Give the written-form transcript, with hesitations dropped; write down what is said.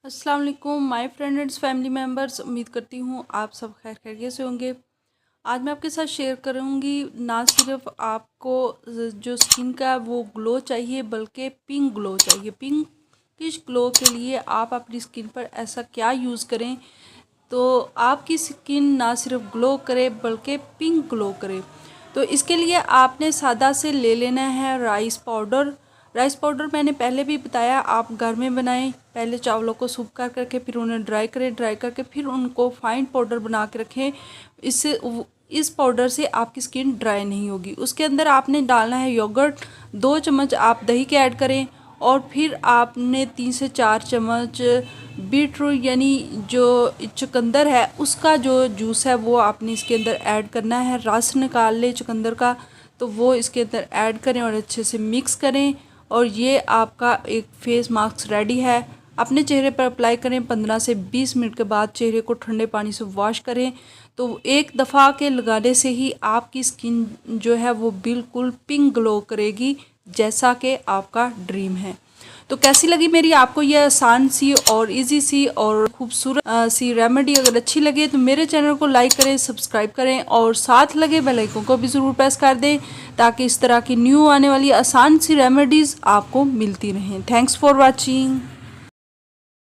अस्सलाम वालेकुम my friend and family members. उम्मीद करती हूँ आप सब खैर खैरियत से होंगे। आज मैं आपके साथ शेयर करूँगी ना सिर्फ आपको जो स्किन का वो ग्लो चाहिए बल्कि पिंक ग्लो चाहिए। पिंकिश ग्लो के लिए आप अपनी स्किन पर ऐसा क्या यूज़ करें तो आपकी स्किन ना सिर्फ ग्लो करे बल्कि पिंक ग्लो करे। तो इसके लिए आपने सादा से ले लेना है राइस पाउडर। राइस पाउडर मैंने पहले भी बताया, आप घर में बनाएं। पहले चावलों को सूख कर करके फिर उन्हें ड्राई करें, ड्राई करके फिर उनको फाइन पाउडर बना के रखें। इससे इस पाउडर से आपकी स्किन ड्राई नहीं होगी। उसके अंदर आपने डालना है योगर्ट, 2 चम्मच आप दही के ऐड करें और फिर आपने 3 से 4 चम्मच बीटरूट यानी जो चुकंदर है उसका जो जूस है वो आपने इसके अंदर ऐड करना है। रस निकाल ले चुकंदर का तो वो इसके अंदर ऐड करें और अच्छे से मिक्स करें और ये आपका एक फेस मास्क रेडी है। अपने चेहरे पर अप्लाई करें। 15 से 20 मिनट के बाद चेहरे को ठंडे पानी से वॉश करें। तो एक दफ़ा के लगाने से ही आपकी स्किन जो है वो बिल्कुल पिंक ग्लो करेगी जैसा कि आपका ड्रीम है। तो कैसी लगी मेरी आपको ये आसान सी और इजी सी और खूबसूरत सी रेमेडी? अगर अच्छी लगे तो मेरे चैनल को लाइक करें, सब्सक्राइब करें और साथ लगे बेल आइकन को भी ज़रूर प्रेस कर दें ताकि इस तरह की न्यू आने वाली आसान सी रेमेडीज़ आपको मिलती रहें। Thanks for watching.